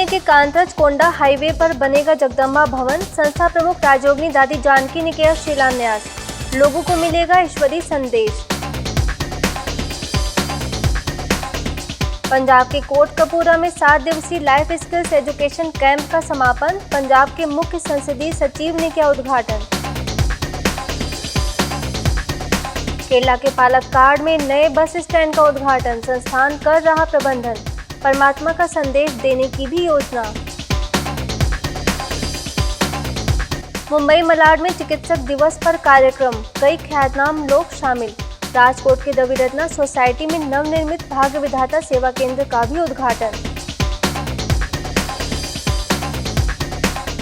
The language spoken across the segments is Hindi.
के कांतज कोंडा हाईवे पर बनेगा जगदम्बा भवन। संस्था प्रमुख राजयोगिनी दादी जानकी ने किया शिलान्यास। लोगों को मिलेगा ईश्वरीय संदेश। पंजाब के कोटकपूरा में 7 दिवसीय लाइफ स्किल्स एजुकेशन कैंप का समापन। पंजाब के मुख्य संसदीय सचिव ने किया उद्घाटन। केरला के पालक्काड में नए बस स्टैंड का उद्घाटन। संस्थान कर रहा प्रबंधन। परमात्मा का संदेश देने की भी योजना। मुंबई मलाड में चिकित्सक दिवस पर कार्यक्रम। कई ख्यातनाम लोग शामिल। राजकोट के रविरत्ना सोसाइटी में नवनिर्मित भाग्य विधाता सेवा केंद्र का भी उद्घाटन।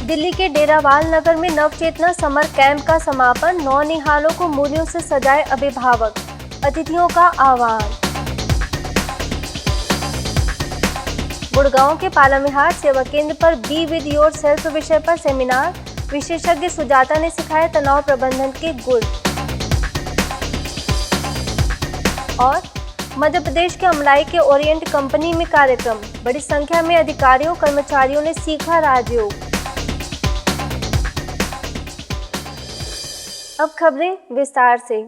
दिल्ली के डेरावाल नगर में नवचेतना समर कैंप का समापन। नौनिहालों को मूल्यों से सजाए अभिभावक। अतिथियों का आह्वान। गुड़गांव के पालामिहार सेवा केंद्र पर बी विद योर सेल्फ विषय पर सेमिनार। विशेषज्ञ सुजाता ने सिखाए तनाव प्रबंधन के गुर। और मध्य प्रदेश के अमलाई के ओरिएंट कंपनी में कार्यक्रम। बड़ी संख्या में अधिकारियों कर्मचारियों ने सीखा राजयोग। अब खबरें विस्तार से।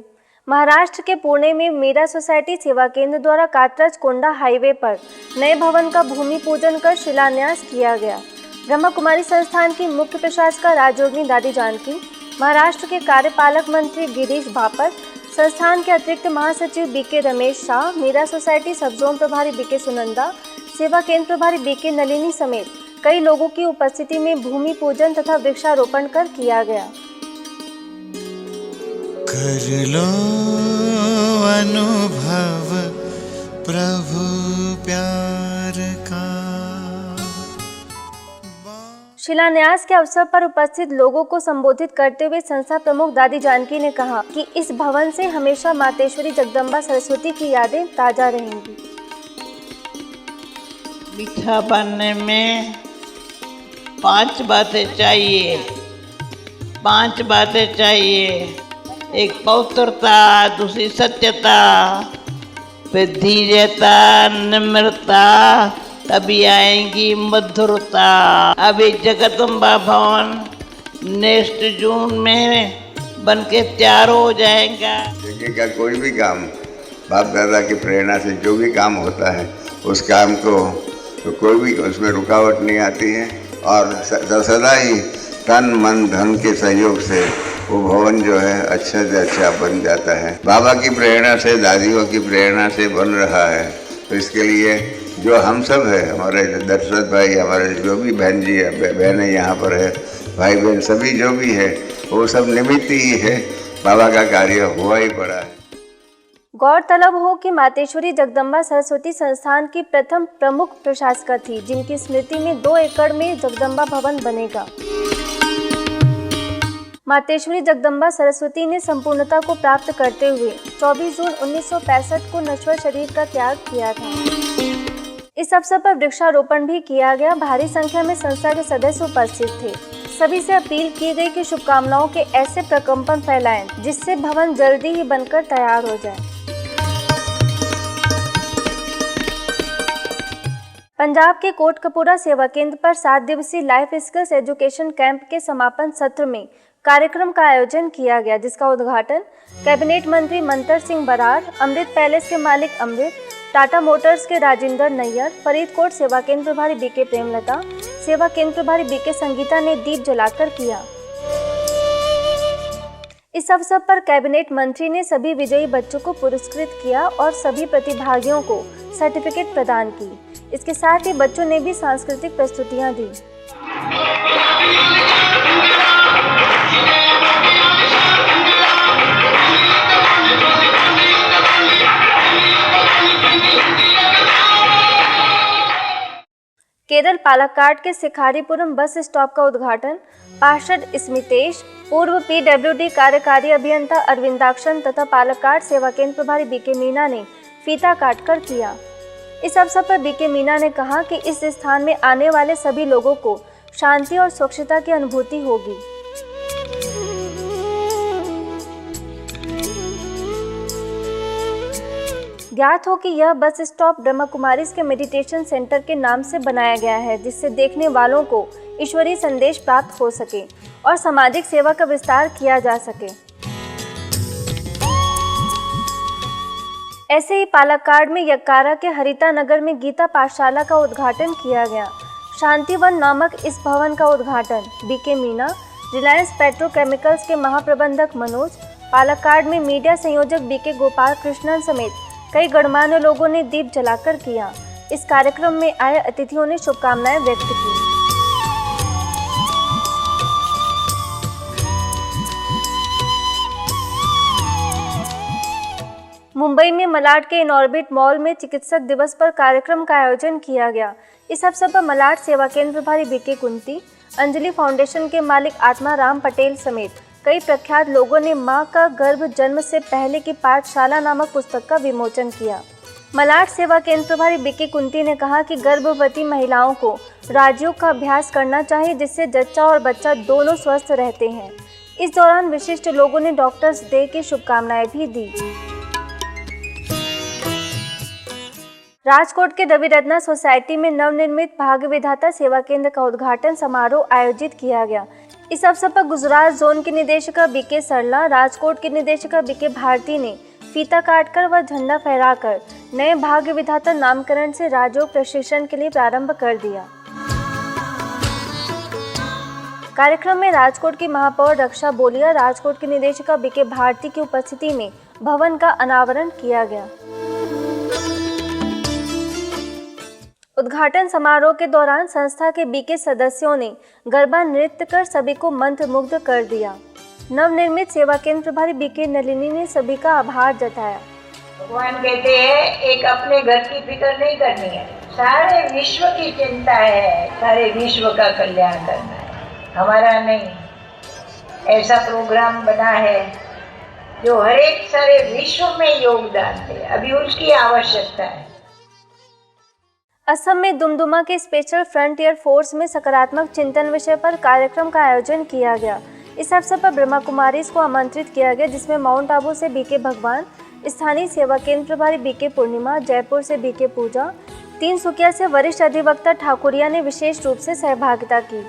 महाराष्ट्र के पुणे में मीरा सोसाइटी सेवा केंद्र द्वारा कात्रज कोंडा हाईवे पर नए भवन का भूमि पूजन कर शिलान्यास किया गया। ब्रह्मा कुमारी संस्थान की मुख्य प्रशासिका राजयोगिनी दादी जानकी, महाराष्ट्र के कार्यपालक मंत्री गिरीश बापट, संस्थान के अतिरिक्त महासचिव बीके रमेश शाह, मीरा सोसाइटी सबजोन प्रभारी बीके सुनंदा, सेवा केंद्र प्रभारी बीके नलिनी समेत कई लोगों की उपस्थिति में भूमि पूजन तथा वृक्षारोपण कर किया गया। कर लो अनुभव प्रभु प्यार का। शिलान्यास के अवसर पर उपस्थित लोगों को संबोधित करते हुए संस्था प्रमुख दादी जानकी ने कहा कि इस भवन से हमेशा मातेश्वरी जगदम्बा सरस्वती की यादें ताजा रहेंगी। मीठा बनने में 5 बातें चाहिए। 5 बातें चाहिए। एक पवित्रता, दूसरी सत्यता, फिर धीरता, निम्रता, तभी आएंगी मधुरता। अभी जगदम्बा भवन नेक्स्ट जून में बनके तैयार हो जाएगा। यज्ञ का कोई भी काम बाप दादा की प्रेरणा से जो भी काम होता है उस काम को तो कोई भी उसमें रुकावट नहीं आती है और सदा ही तन मन धन के सहयोग से वो भवन जो है अच्छा से अच्छा बन जाता है। बाबा की प्रेरणा से, दादियों की प्रेरणा से बन रहा है। तो इसके लिए जो हम सब है, हमारे दशरथ भाई, हमारे जो भी बहन जी है, बहनें यहाँ पर है, भाई बहन सभी जो भी है वो सब निमित्त ही है। बाबा का कार्य हुआ ही पड़ा है। गौरतलब हो कि मातेश्वरी जगदम्बा सरस्वती संस्थान की प्रथम प्रमुख प्रशासिका थी, जिनकी स्मृति में 2 एकड़ में जगदम्बा भवन बनेगा। मातेश्वरी जगदम्बा सरस्वती ने संपूर्णता को प्राप्त करते हुए 24 जून 1965 को नश्वर शरीर का त्याग किया था। इस अवसर पर वृक्षारोपण भी किया गया। भारी संख्या में संस्था के सदस्य उपस्थित थे। सभी से अपील की गई कि शुभकामनाओं के ऐसे प्रकंपन फैलाएं जिससे भवन जल्दी ही बनकर तैयार हो जाए। पंजाब के कोटकपूरा सेवा केंद्र पर 7 दिवसीय लाइफ स्किल्स एजुकेशन कैंप के समापन सत्र में कार्यक्रम का आयोजन किया गया, जिसका उद्घाटन कैबिनेट मंत्री मंतर सिंह बराड़, अमृत पैलेस के मालिक अमृत, टाटा मोटर्स के राजेंद्र नैयर, फरीदकोट सेवा केंद्र प्रभारी बीके प्रेमलता, सेवा केंद्र प्रभारी बीके संगीता ने दीप जलाकर किया। इस अवसर पर कैबिनेट मंत्री ने सभी विजयी बच्चों को पुरस्कृत किया और सभी प्रतिभागियों को सर्टिफिकेट प्रदान की। इसके साथ ही बच्चों ने भी सांस्कृतिक प्रस्तुतियां दी। केरल पालक्काड के सिखारीपुरम बस स्टॉप का उद्घाटन पार्षद स्मितेश, पूर्व पीडब्ल्यूडी कार्यकारी अभियंता अरविंदाक्षन तथा पालक्काड सेवा केंद्र प्रभारी बीके मीना ने फीता काटकर किया। इस अवसर पर बीके मीना ने कहा कि इस स्थान में आने वाले सभी लोगों को शांति और स्वच्छता की अनुभूति होगी। ज्ञात हो कि यह बस स्टॉप ब्रह्मा कुमारीज के मेडिटेशन सेंटर के नाम से बनाया गया है, जिससे देखने वालों को ईश्वरीय संदेश प्राप्त हो सके और सामाजिक सेवा का विस्तार किया जा सके। ऐसे ही पालक्काड में यक्कारा के हरिता नगर में गीता पाठशाला का उद्घाटन किया गया। शांतिवन नामक इस भवन का उद्घाटन बीके मीना, रिलायंस पेट्रोकेमिकल्स के महाप्रबंधक मनोज, पालक्काड में मीडिया संयोजक बीके गोपाल कृष्णन समेत कई गणमान्य लोगों ने दीप जलाकर किया। इस कार्यक्रम में आए अतिथियों ने शुभकामनाएं व्यक्त की। मुंबई में मलाड के इनऑर्बिट मॉल में चिकित्सक दिवस पर कार्यक्रम का आयोजन किया गया। इस अवसर पर मलाड सेवा केंद्र प्रभारी बीके कुंती, अंजलि फाउंडेशन के मालिक आत्मा राम पटेल समेत कई प्रख्यात लोगों ने मां का गर्भ जन्म से पहले की पाठशाला नामक पुस्तक का विमोचन किया। मलाड सेवा केंद्र प्रभारी बीके कुंती ने कहा कि गर्भवती महिलाओं को राजयोग का अभ्यास करना चाहिए, जिससे जच्चा और बच्चा दोनों स्वस्थ रहते हैं। इस दौरान विशिष्ट लोगों ने डॉक्टर्स डे की शुभकामनाएं भी दी। राजकोट के रविरत्ना सोसाइटी में नवनिर्मित भाग्य विधाता सेवा केंद्र का उद्घाटन समारोह आयोजित किया गया। इस अवसर पर गुजरात जोन की निदेशिका बीके सरला, राजकोट की निदेशिका बीके भारती ने फीता काटकर व झंडा फहराकर नए भाग्य विधाता नामकरण से राजयोग प्रशिक्षण के लिए प्रारंभ कर दिया। कार्यक्रम में राजकोट की महापौर रक्षा बोलिया, राजकोट की निदेशिका बीके भारती की उपस्थिति में भवन का अनावरण किया गया। उद्घाटन समारोह के दौरान संस्था के बीके सदस्यों ने गरबा नृत्य कर सभी को मंत्रमुग्ध कर दिया। नवनिर्मित सेवा केंद्र प्रभारी बीके नलिनी ने सभी का आभार जताया। भगवान कहते हैं एक अपने घर की फिक्र नहीं करनी है, सारे विश्व की चिंता है, सारे विश्व का कल्याण करना है, हमारा नहीं। ऐसा प्रोग्राम बना है जो हर एक सारे विश्व में योगदान दे, अभी उसकी आवश्यकता है। असम में दुमदुमा के स्पेशल फ्रंटियर फोर्स में सकारात्मक चिंतन विषय पर कार्यक्रम का आयोजन किया गया। इस अवसर पर ब्रह्मा कुमारीज को आमंत्रित किया गया, जिसमें माउंट आबू से बीके भगवान, स्थानीय सेवा केंद्र प्रभारी बीके पूर्णिमा, जयपुर से बीके पूजा, तीनसुकिया से वरिष्ठ अधिवक्ता ठाकुरिया ने विशेष रूप से सहभागिता की।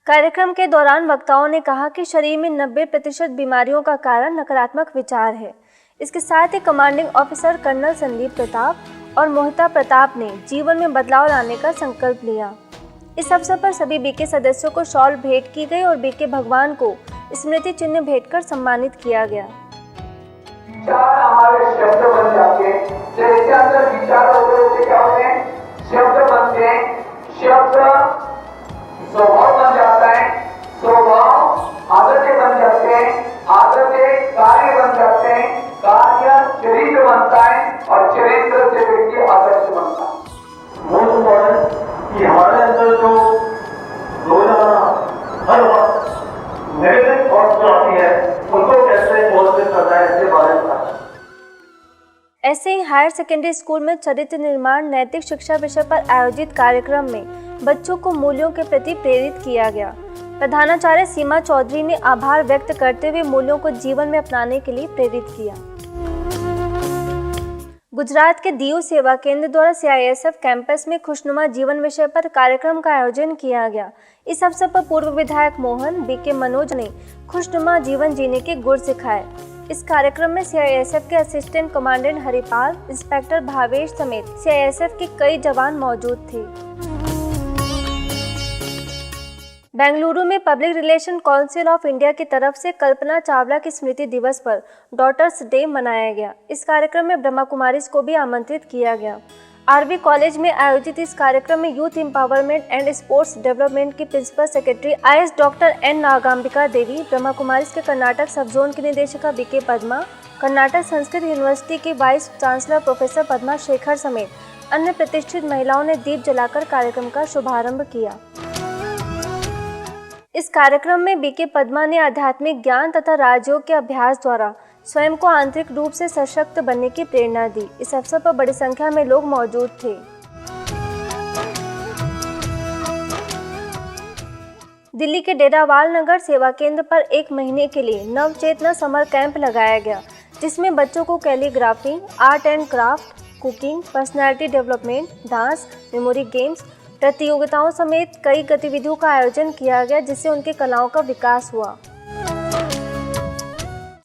कार्यक्रम के दौरान वक्ताओं ने कहा कि शरीर में 90% बीमारियों का कारण नकारात्मक विचार है। इसके साथ ही commanding officer colonel Sandeep Pratap और मोहिता प्रताप ने जीवन में बदलाव लाने का संकल्प लिया। इस अवसर पर सभी बीके सदस्यों को शॉल भेंट की गई और बीके भगवान को स्मृति चिन्ह भेंट कर सम्मानित किया गया। विचार हमारे शब्द बन जाते हैं, जैसे अंदर विचार होते होते क्या होते हैं, शब्द बनते हैं, शब्द स्वभाव बन जाता है, स्वभाव आदतें बन जाते हैं, आदतें कार्य बन जाते हैं, कार्य चरित्र बनता है और चरित्र से व्यक्ति आदर्श बनता है। मोस्ट इम्पोर्टेंट कि हमारे अंदर जो रोजाना हर वक्त नेगेटिव थॉट्स जो आती है उनको कैसे पॉजिटिव करना है, इसके बारे में बताएं। ऐसे ही हायर सेकेंडरी स्कूल में चरित्र निर्माण नैतिक शिक्षा विषय पर आयोजित कार्यक्रम में बच्चों को मूल्यों के प्रति प्रेरित किया गया। प्रधानाचार्य सीमा चौधरी ने आभार व्यक्त करते हुए मूल्यों को जीवन में अपनाने के लिए प्रेरित किया। गुजरात के दीव सेवा केंद्र द्वारा CISF कैंपस में खुशनुमा जीवन विषय पर कार्यक्रम का आयोजन किया गया। इस अवसर पर पूर्व विधायक मोहन, बीके मनोज ने खुशनुमा जीवन जीने के गुर सिखाए। इस कार्यक्रम में CISF के assistant commandant Haripal, inspector Bhavesh समेत CISF के कई जवान मौजूद थे। बेंगलुरु में public relation council of India की तरफ से कल्पना चावला की स्मृति दिवस पर डॉटर्स डे मनाया गया। इस कार्यक्रम में ब्रह्मा कुमारीज को भी आमंत्रित किया गया। RV कॉलेज में आयोजित इस कार्यक्रम में youth empowerment and sports development की principal secretary IS doctor N Nagambika Devi, Brahma Kumaris के कर्नाटक सब जोन की निदेशिका बीके पद्मा, कर्नाटक संस्कृत यूनिवर्सिटी की vice chancellor professor Padma Shekhar समेत अन्य प्रतिष्ठित महिलाओं ने दीप जलाकर कार्यक्रम का शुभारंभ किया। इस कार्यक्रम में बीके पद्मा ने आध्यात्मिक ज्ञान तथा राजयोग के अभ्यास द्वारा स्वयं को आंतरिक रूप से सशक्त बनने की प्रेरणा दी। इस अवसर पर बड़ी संख्या में लोग मौजूद थे। दिल्ली के डेरावाल नगर सेवा केंद्र पर 1 महीने के लिए नवचेतना समर कैंप लगाया गया, जिसमें बच्चों को calligraphy, art and craft, cooking, personality development, dance, memory games प्रतियोगिताओं समेत कई गतिविधियों का आयोजन किया गया, जिससे उनकी कलाओं का विकास हुआ।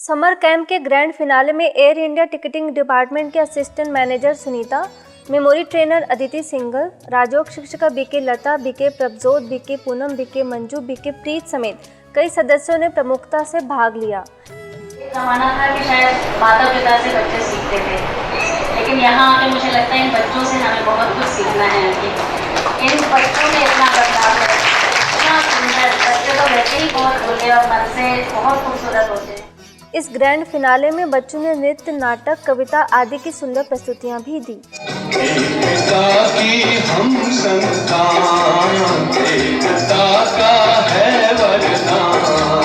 समर कैंप के ग्रैंड फिनाले में एयर इंडिया टिकटिंग डिपार्टमेंट के assistant manager Sunita, memory trainer Aditi Singal, Rajyoga शिक्षिका BK Lata, BK Prabhjot, BK Poonam, BK Manju, BK Preet समेत कई सदस्यों ने प्रमुखता से भाग लिया। जमाना था कि शायद माता पिता से बच्चे सीखते थे, लेकिन यहाँ आके मुझे लगता है इन बच्चों से हमें बहुत कुछ सीखना है। इन बच्चों में इतना बदलाव है, इतना सुंदर, बच्चे तो वैसे ही बहुत खुले और मन से बहुत खूबसूरत होते हैं। इस ग्रैंड फिनाले में बच्चों ने नृत्य, नाटक, कविता आदि की सुंदर प्रस्तुतियां भी दी। एकता की हम संतान, एकता का है वरदान,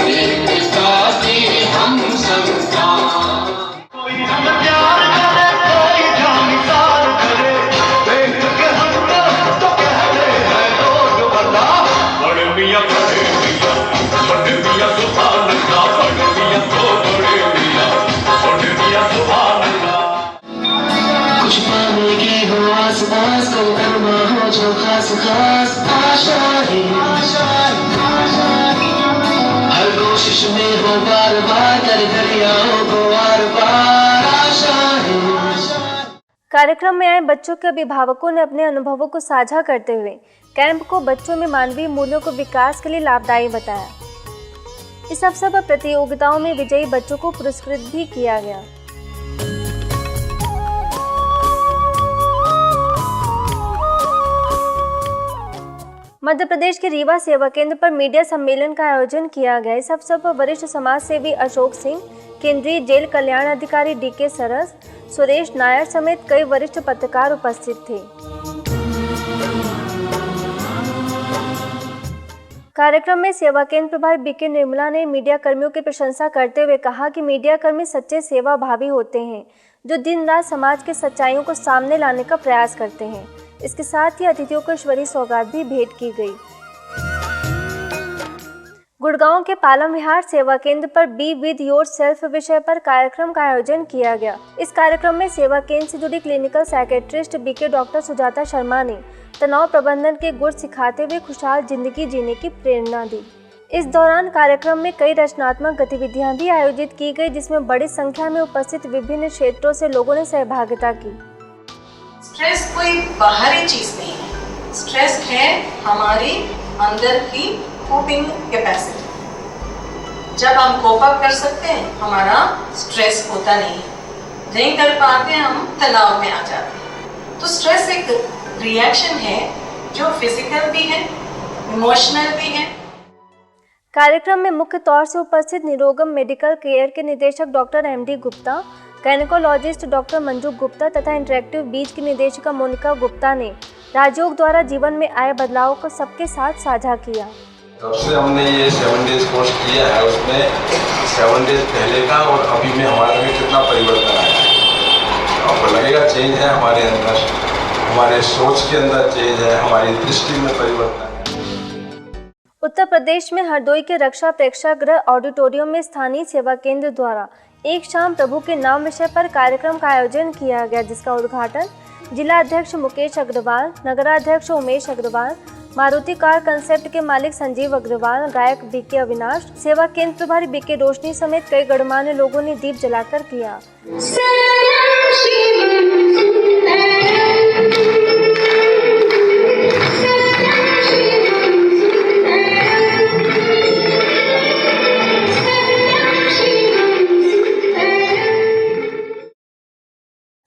एकता की हम संतान। कोई हम प्यार करे, कोई जानिसार करे, देख के हम तो कहते हैं लोग बता, बड़े मियां बड़े मियां, बड़े मियां सुभान अल्लाह, बड़े मियां तो बड़े मियां, बड़े मियां सुभान अल्लाह। कुछ पाने की हो आस पास, कोई अरमा हो जो खास खास, आशा ही हर कोशिश में हो बार बार, कर दरियाओं को आर पार, आशा ही। कार्यक्रम में आए बच्चों के अभिभावकों ने अपने अनुभवों को साझा करते हुए कैंप को बच्चों में मानवीय मूल्यों को विकास के लिए लाभदायी बताया। इस अवसर पर प्रतियोगिताओं में विजयी बच्चों को पुरस्कृत भी किया गया। मध्य प्रदेश के रीवा सेवा केंद्र पर मीडिया सम्मेलन का आयोजन किया गया। इस अवसर पर वरिष्ठ समाज सेवी अशोक सिंह, केंद्रीय जेल कल्याण अधिकारी डीके सरस, सुरेश नायर समेत कई वरिष्ठ पत्रकार उपस्थित थे। कार्यक्रम में सेवा केंद्र प्रभारी बीके निर्मला ने मीडिया कर्मियों की प्रशंसा करते हुए कहा कि मीडिया कर्मी सच्चे सेवा भावी होते हैं, जो दिन रात समाज के सच्चाइयों को सामने लाने का प्रयास करते हैं। इसके साथ ही अतिथियों को ईश्वरीय सौगात भी भेंट की गई। गुड़गांव के पालम विहार सेवा केंद्र पर बी विद योर सेल्फ विषय पर कार्यक्रम का आयोजन किया गया। इस कार्यक्रम में सेवा केंद्र से जुड़ी clinical psychiatrist BK doctor Sujata Sharma ने तनाव प्रबंधन के गुर सिखाते हुए खुशहाल जिंदगी जीने की प्रेरणा दी। इस दौरान कार्यक्रम में कई रचनात्मक गतिविधियां भी आयोजित की गई, जिसमें बड़ी संख्या में उपस्थित विभिन्न क्षेत्रों से लोगों ने सहभागिता की। स्ट्रेस कोई बाहरी चीज नहीं है, स्ट्रेस है हमारी अंदर की कोपिंग कैपेसिटी। जब हम कोप अप कर सकते हैं, हमारा स्ट्रेस होता नहीं कर पाते, हम तनाव में आ जाते हैं। तो स्ट्रेस एक रिएक्शन है जो फिजिकल भी है, इमोशनल भी है। कार्यक्रम में मुख्य तौर से उपस्थित निरोगम मेडिकल केयर के निदेशक doctor MD Gupta, gynaecologist doctor Manju Gupta तथा इंटरेक्टिव बीज की निदेशिका मोनिका गुप्ता ने राजयोग द्वारा जीवन में आए बदलाव को सबके साथ साझा किया। तब से हमने ये 7 डेज कोर्स किया है, उसमें 7 डेज पहले का और अभी में हमारे में कितना परिवर्तन आया है। आपको लगेगा चेंज है हमारे अंदर, हमारे सोच के अंदर चेंज है, हमारी दृष्टि में परिवर्तन है। उत्तर प्रदेश में हरदोई के रक्षा प्रेक्षागृह ऑडिटोरियम में स्थानीय सेवा केंद्र द्वारा एक शाम प्रभु के नाम विषय पर कार्यक्रम का आयोजन किया गया, जिसका उद्घाटन जिला अध्यक्ष मुकेश अग्रवाल, नगराध्यक्ष उमेश अग्रवाल, मारुति कार कंसेप्ट के मालिक संजीव अग्रवाल, गायक बीके अविनाश, सेवा केंद्र प्रभारी बीके रोशनी समेत कई गणमान्य लोगों ने दीप जलाकर किया।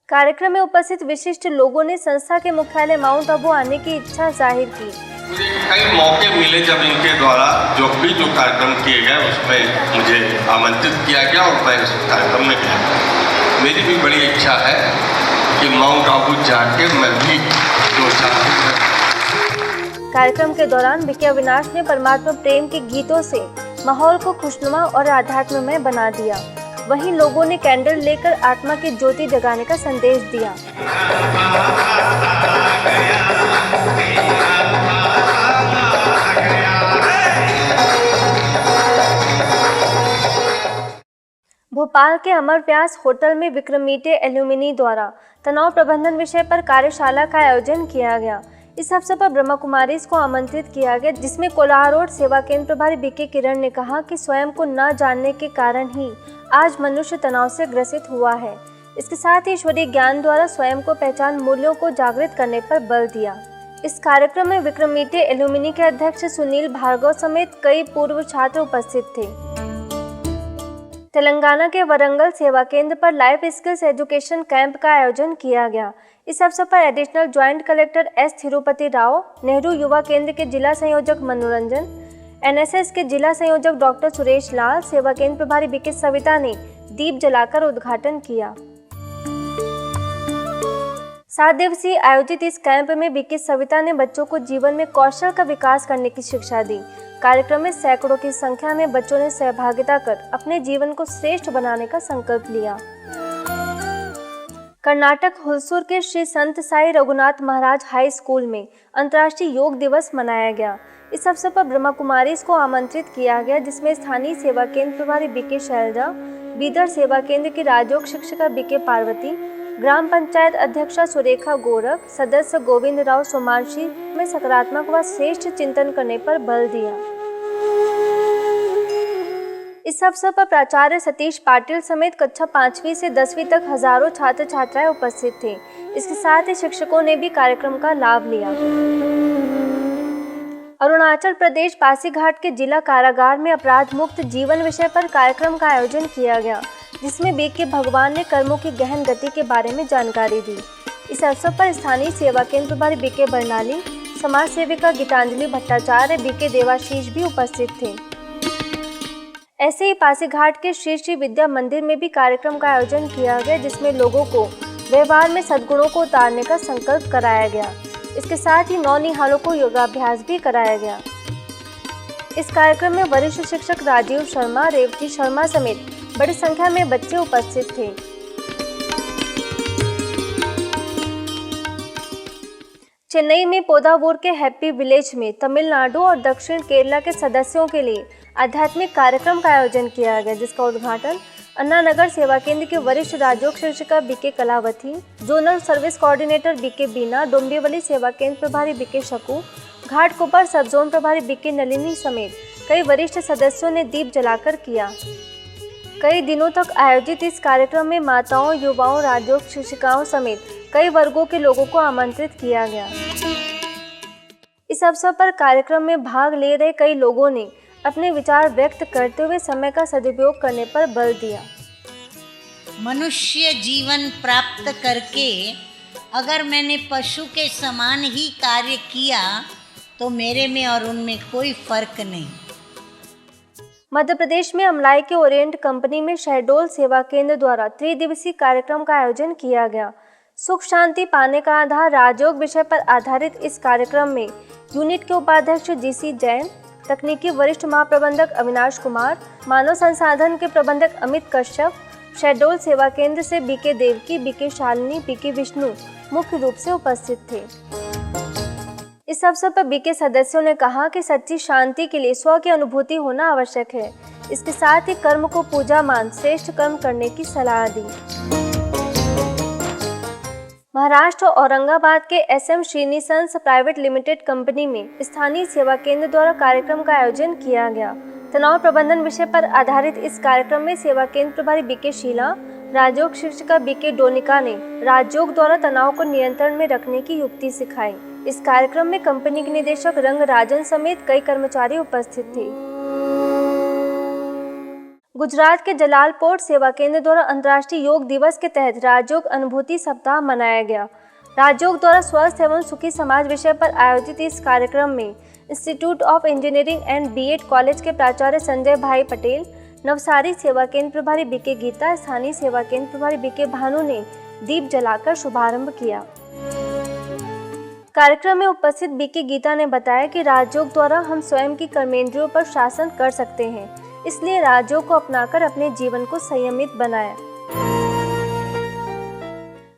कार्यक्रम में उपस्थित विशिष्ट लोगों ने संस्था के मुख्यालय माउंट आबू आने की इच्छा जाहिर की। मुझे कई मौके मिले जब इनके द्वारा जो कार्यक्रम किए गए उसमें मुझे आमंत्रित किया गया और मैं उस कार्यक्रम में गया। मेरी भी बड़ी इच्छा है कि माउंट आबू जाके मैं भी दो कार्यक्रम के दौरान बीके अविनाश ने परमात्मा प्रेम के गीतों से माहौल को खुशनुमा और आध्यात्ममय बना दिया। वहीं लोगों ने कैंडल लेकर आत्मा की ज्योति जगाने का संदेश दिया। भोपाल भोपाल के अमर व्यास होटल में विक्रमीटे एल्यूमिनी द्वारा तनाव प्रबंधन विषय पर कार्यशाला का आयोजन किया गया। इस अवसर पर ब्रह्मा कुमारीज को आमंत्रित किया गया, जिसमें कोलार रोड सेवा केंद्र प्रभारी बीके किरण ने कहा कि स्वयं को न जानने के कारण ही आज मनुष्य तनाव से ग्रसित हुआ है। इसके साथ ही ईश्वरीय ज्ञान द्वारा स्वयं को पहचान मूल्यों को जागृत करने पर बल दिया। इस कार्यक्रम में विक्रमीटे एल्यूमिनी के अध्यक्ष सुनील भार्गव समेत कई पूर्व छात्र उपस्थित थे। तेलंगाना के वरंगल सेवा केंद्र पर लाइफ स्किल्स एजुकेशन कैंप का आयोजन किया गया। इस अवसर पर additional joint collector S Thirupathi Rao, Nehru Yuva Kendra के जिला संयोजक मनोरंजन, एनएसएस के जिला संयोजक डॉक्टर सुरेश लाल, सेवा केंद्र प्रभारी बीके सविता ने दीप जलाकर उद्घाटन किया। 7 दिवसीय आयोजित इस कैंप में बीके सविता ने बच्चों को जीवन में कौशल का विकास करने की शिक्षा दी। कार्यक्रम में सैकड़ों की संख्या में बच्चों ने सहभागिता कर अपने जीवन को श्रेष्ठ बनाने का संकल्प लिया। कर्नाटक हुलसूर के श्री संत साई रघुनाथ महाराज हाई स्कूल में अंतर्राष्ट्रीय योग दिवस मनाया गया। इस अवसर पर ब्रह्मा कुमारीज को आमंत्रित किया गया, जिसमें स्थानीय सेवा केंद्र प्रभारी बीके शैलजा, बीदर सेवा केंद्र की राजयोग शिक्षिका बीके पार्वती, ग्राम पंचायत अध्यक्षा सुरेखा गोरख, सदस्य गोविंद राव सोमांशी में सकारात्मक व श्रेष्ठ चिंतन करने पर बल दिया। इस अवसर पर प्राचार्य सतीश पाटिल समेत कक्षा 5वीं से 10वीं तक हजारों छात्र छात्राएं उपस्थित थे। इसके साथ ही शिक्षकों ने भी कार्यक्रम का लाभ लिया। अरुणाचल प्रदेश पासीघाट के जिला कारागार में अपराध मुक्त जीवन विषय पर कार्यक्रम का आयोजन किया गया, जिसमें बीके भगवान ने कर्मों की गहन गति के बारे में जानकारी दी। इस अवसर पर स्थानीय सेवा केंद्र प्रभारी बीके बरनाली, समाज सेविका गीतांजलि भट्टाचार्य, बीके देवाशीष भी उपस्थित थे। ऐसे ही पासीघाट के श्री श्री विद्या मंदिर में भी कार्यक्रम का आयोजन किया गया, जिसमें लोगों को व्यवहार में सद्गुणों को उतारने का संकल्प कराया गया। इसके साथ ही नौनिहालों को योगाभ्यास भी कराया गया। इस कार्यक्रम में वरिष्ठ शिक्षक राजीव शर्मा, रेवती शर्मा समेत बड़ी संख्या में बच्चे उपस्थित थे। चेन्नई में पोदावूर के हैप्पी विलेज में तमिलनाडु और दक्षिण केरला के सदस्यों के लिए आध्यात्मिक कार्यक्रम का आयोजन किया गया, जिसका उद्घाटन अन्ना नगर सेवा केंद्र के वरिष्ठ राजयोग शिक्षिका BK Kalavati, zonal service coordinator BK Beena, Dombivli सेवा केंद्र प्रभारी बीके शकू, घाटकोपर सब जोन प्रभारी बीके नलिनी समेत कई वरिष्ठ सदस्यों ने दीप जलाकर किया। कई दिनों तक आयोजित इस कार्यक्रम में माताओं, युवाओं, राजयोग शिक्षिकाओं समेत कई वर्गों के लोगों को आमंत्रित किया गया। इस अवसर पर कार्यक्रम में भाग ले रहे कई लोगों ने अपने विचार व्यक्त करते हुए समय का सदुपयोग करने पर बल दिया। मनुष्य जीवन प्राप्त करके अगर मैंने पशु के समान ही कार्य किया तो मेरे में और उनमें कोई फर्क नहीं। मध्य प्रदेश में अमलाई के ओरिएंट कंपनी में शहडोल सेवा केंद्र द्वारा त्रिदिवसीय कार्यक्रम का आयोजन किया गया। सुख शांति पाने का आधार राजयोग विषय पर आधारित इस कार्यक्रम में यूनिट के उपाध्यक्ष जीसी जैन, तकनीकी वरिष्ठ महाप्रबंधक अविनाश कुमार, मानव संसाधन के प्रबंधक अमित कश्यप, शहडोल सेवा केंद्र से BK Devki, BK Shalini, BK Vishnu मुख्य रूप से उपस्थित थे। इस अवसर पर बीके सदस्यों ने कहा कि सच्ची शांति के लिए स्व की अनुभूति होना आवश्यक है। इसके साथ ही कर्म को पूजा मान श्रेष्ठ कर्म करने की सलाह दी। महाराष्ट्र औरंगाबाद के एसएम श्रीनिसंस प्राइवेट लिमिटेड कंपनी में स्थानीय सेवा केंद्र द्वारा कार्यक्रम का आयोजन किया गया। तनाव प्रबंधन विषय पर आधारित इस कार्यक्रम में सेवा केंद्र प्रभारी बीके शीला, राजयोग शिक्षिका बीके डोनिका ने राजयोग द्वारा तनाव को नियंत्रण में रखने की युक्ति सिखाई। इस कार्यक्रम में कंपनी के निदेशक रंग राजन समेत कई कर्मचारी उपस्थित थे। गुजरात के जलाल पोर्ट सेवा केंद्र द्वारा अंतर्राष्ट्रीय योग दिवस के तहत राजयोग अनुभूति सप्ताह मनाया गया। राजयोग द्वारा स्वस्थ एवं सुखी समाज विषय पर आयोजित इस कार्यक्रम में institute of engineering and BEd college के प्राचार्य संजय भाई पटेल, नवसारी सेवा केंद्र प्रभारी बीके गीता, स्थानीय सेवा केंद्र प्रभारी बीके भानु ने दीप जलाकर शुभारंभ किया। कार्यक्रम में उपस्थित बीके गीता ने बताया कि राजयोग द्वारा हम स्वयं की कर्मेंद्रियों पर शासन कर सकते हैं, इसलिए राजयोग को अपनाकर अपने जीवन को संयमित बनाएं।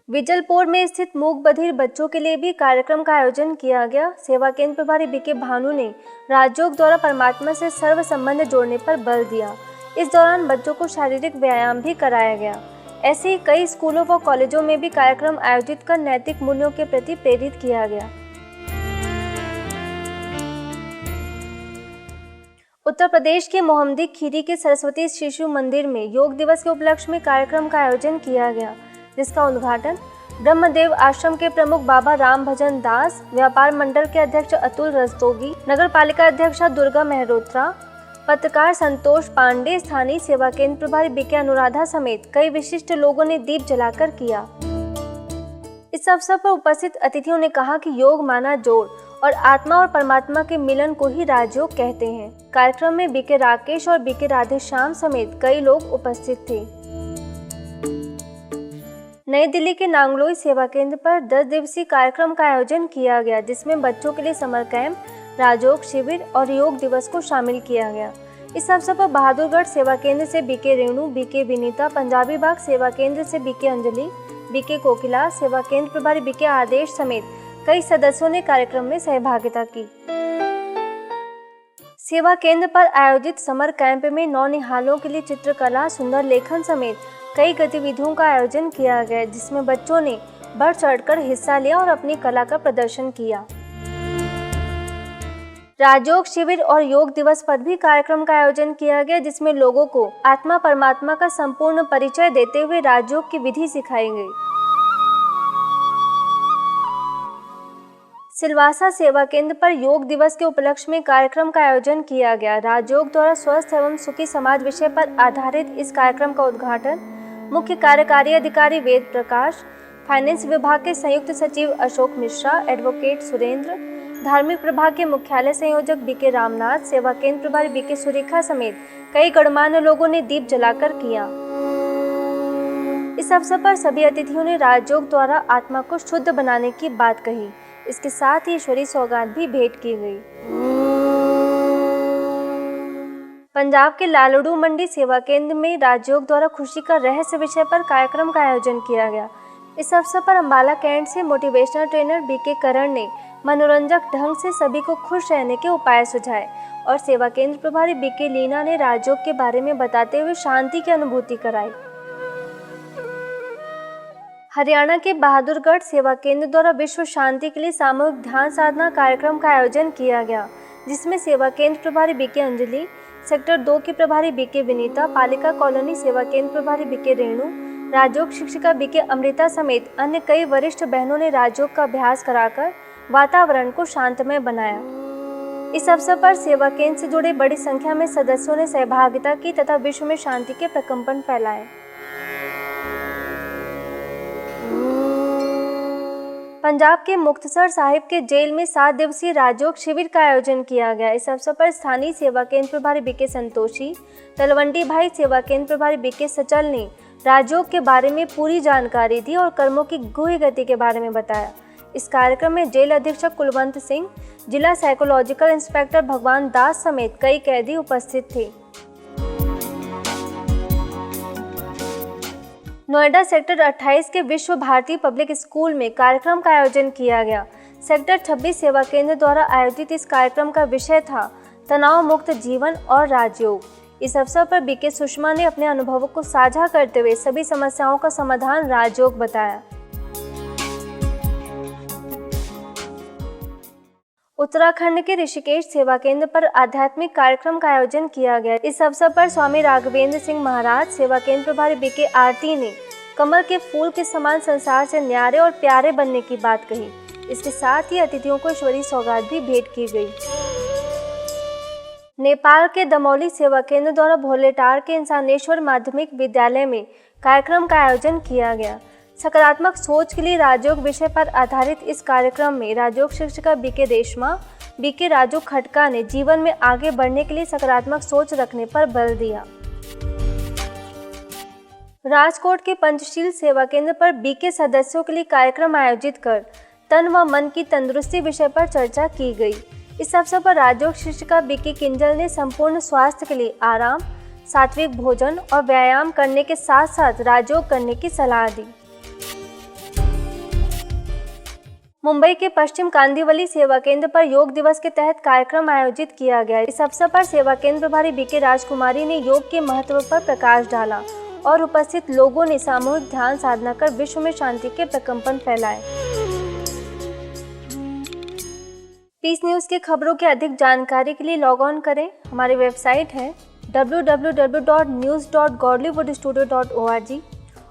विजलपुर में स्थित मूक बधिर बच्चों के लिए भी कार्यक्रम का आयोजन किया गया। सेवा केंद्र प्रभारी बीके भानु ने राजयोग द्वारा परमात्मा से सर्व संबंध जोड़ने पर बल दिया। इस दौरान बच्चों को शारीरिक व्यायाम भी कराया गया। ऐसे ही कई स्कूलों व कॉलेजों में भी कार्यक्रम आयोजित कर नैतिक मूल्यों के प्रति प्रेरित किया गया। उत्तर प्रदेश के मोहम्मदी खीरी के सरस्वती शिशु मंदिर में योग दिवस के उपलक्ष्य में कार्यक्रम का आयोजन किया गया, जिसका उद्घाटन ब्रह्मदेव आश्रम के प्रमुख बाबा राम भजन दास, व्यापार मंडल के अध्यक्ष अतुल रस्तोगी, नगर पालिका अध्यक्षा दुर्गा मेहरोत्रा, पत्रकार संतोष पांडे, स्थानीय सेवा केंद्र प्रभारी बीके अनुराधा समेत कई विशिष्ट लोगों ने दीप जलाकर किया। इस अवसर पर उपस्थित अतिथियों ने कहा कि योग माना जोड़ और आत्मा और परमात्मा के मिलन को ही राजयोग कहते हैं। कार्यक्रम में बीके राकेश और बीके राधेश्याम समेत कई लोग उपस्थित थे। नई दिल्ली के नांगलोई सेवा केंद्र पर 10 दिवसीय कार्यक्रम का आयोजन किया गया, जिसमें बच्चों के लिए समर कैंप, राजयोग शिविर और योग दिवस को शामिल किया गया। इस अवसर पर बहादुरगढ़ सेवा केंद्र से बीके रेणु, बीके विनीता, पंजाबी बाग सेवा केंद्र से बीके अंजलि, बीके कोकिला, सेवा केंद्र प्रभारी बीके आदेश समेत कई सदस्यों ने कार्यक्रम में सहभागिता की। सेवा केंद्र पर आयोजित समर कैंप में नौनिहालों के लिए चित्रकला, सुंदर लेखन समेत कई गतिविधियों का आयोजन किया गया, जिसमें बच्चों ने बढ़ चढ़कर हिस्सा लिया और अपनी कला का प्रदर्शन किया। राजयोग शिविर और योग दिवस पर भी कार्यक्रम का आयोजन किया गया, जिसमें लोगों को आत्मा परमात्मा का संपूर्ण परिचय देते हुए राजयोग की विधि सिखाई गई। सिलवासा सेवा केंद्र पर योग दिवस के उपलक्ष्य में कार्यक्रम का आयोजन किया गया। राजयोग द्वारा स्वस्थ एवं सुखी समाज विषय पर आधारित इस कार्यक्रम का उद्घाटन मुख्य कार्यकारी अधिकारी वेद प्रकाश, फाइनेंस विभाग के संयुक्त सचिव अशोक मिश्रा, एडवोकेट सुरेंद्र, धार्मिक प्रभाग के मुख्यालय संयोजक बीके रामनाथ, सेवा केंद्र प्रभारी बीके सुरेखा समेत कई गणमान्य लोगों ने दीप जलाकर किया। इस अवसर पर सभी अतिथियों ने राजयोग द्वारा आत्मा को शुद्ध बनाने की बात कही। इसके साथ ही ईश्वरीय सौगात भी भेंट की गई। पंजाब के लालड़ू मंडी सेवा केंद्र में राजयोग द्वारा खुशी का रहस्य विषय पर कार्यक्रम का आयोजन किया गया। इस अवसर पर अंबाला कैंट से मोटिवेशनल ट्रेनर बीके करण ने मनोरंजक ढंग से सभी को खुश रहने के उपाय सुझाए और सेवा केंद्र प्रभारी बीके लीना ने राजयोग के बारे में बताते हुए शांति की अनुभूति कराई। हरियाणा के बहादुरगढ़ सेवा केंद्र द्वारा विश्व शांति के लिए सामूहिक ध्यान साधना कार्यक्रम का आयोजन किया गया, जिसमें सेवा केंद्र प्रभारी बीके अंजलि, सेक्टर 2 की प्रभारी बीके विनीता, पालिका कॉलोनी सेवा केंद्र प्रभारी बीके रेणु, राजयोग शिक्षिका बीके अमृता समेत अन्य कई वरिष्ठ बहनों ने राजयोग का अभ्यास कराकर वातावरण को शांतमय बनाया। इस अवसर पर सेवा केंद्र से जुड़े बड़ी संख्या में सदस्यों ने सहभागिता की तथा विश्व में शांति के प्रकंपन फैलाए। पंजाब के मुक्तसर साहिब के जेल में 7 दिवसीय राजयोग शिविर का आयोजन किया गया। इस अवसर पर स्थानीय सेवा केंद्र प्रभारी बीके संतोषी, तलवंडी भाई सेवा केंद्र प्रभारी बीके सचल ने राजयोग के बारे में पूरी जानकारी दी और कर्मों की गुह्य गति के बारे में बताया। इस कार्यक्रम में जेल अधीक्षक कुलवंत सिंह, जिला साइकोलॉजिकल इंस्पेक्टर भगवान दास समेत कई कैदी उपस्थित थे। नोएडा सेक्टर 28 के विश्व भारती पब्लिक स्कूल में कार्यक्रम का आयोजन किया गया। सेक्टर 26 सेवा केंद्र द्वारा आयोजित इस कार्यक्रम का विषय था तनाव मुक्त जीवन और राजयोग। इस अवसर पर बीके सुषमा ने अपने अनुभवों को साझा करते हुए सभी समस्याओं का समाधान राजयोग बताया। उत्तराखंड के ऋषिकेश सेवा केंद्र पर आध्यात्मिक कार्यक्रम का आयोजन किया गया। इस अवसर पर स्वामी राघवेंद्र सिंह महाराज, सेवा केंद्र प्रभारी बीके आरती ने कमल के फूल के समान संसार से न्यारे और प्यारे बनने की बात कही। इसके साथ ही अतिथियों को ईश्वरीय सौगात भी भेंट की गई। नेपाल के दमौली सेवा केंद्र द्वारा भोलेटार के इंसानेश्वर माध्यमिक विद्यालय में कार्यक्रम का आयोजन किया गया। सकारात्मक सोच के लिए राजयोग विषय पर आधारित इस कार्यक्रम में राजयोग शिक्षिका बीके रेशमा, बीके राजू खटका ने जीवन में आगे बढ़ने के लिए सकारात्मक सोच रखने पर बल दिया। राजकोट के पंचशील सेवा केंद्र पर बीके सदस्यों के लिए कार्यक्रम आयोजित कर तन व मन की तंदुरुस्ती विषय पर चर्चा की गई। इस अवसर पर राजयोग शिक्षिका बीके किंजल ने संपूर्ण स्वास्थ्य के लिए आराम, सात्विक भोजन और व्यायाम करने के साथ साथ राजयोग करने की सलाह दी। मुंबई के पश्चिम कांदिवली सेवा केंद्र पर योग दिवस के तहत कार्यक्रम आयोजित किया गया। इस अवसर पर सेवा केंद्र प्रभारी बीके राजकुमारी ने योग के महत्व पर प्रकाश डाला और उपस्थित लोगों ने सामूहिक ध्यान साधना कर विश्व में शांति के प्रकंपन फैलाए। पीस न्यूज के खबरों की अधिक जानकारी के लिए लॉग ऑन करें। हमारी वेबसाइट है www.news.godlywoodstudio.org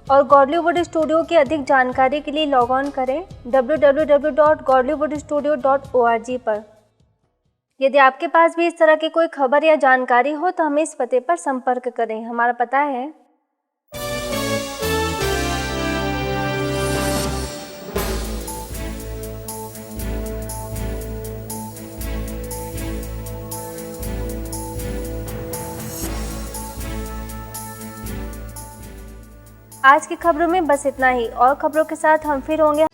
और गॉडलीवुड स्टूडियो की अधिक जानकारी के लिए लॉग ऑन करें www.godlywoodstudio.org पर। यदि आपके पास भी इस तरह की कोई खबर या जानकारी हो तो हमें इस पते पर संपर्क करें। हमारा पता है आज की खबरों में बस इतना ही। और खबरों के साथ हम फिर होंगे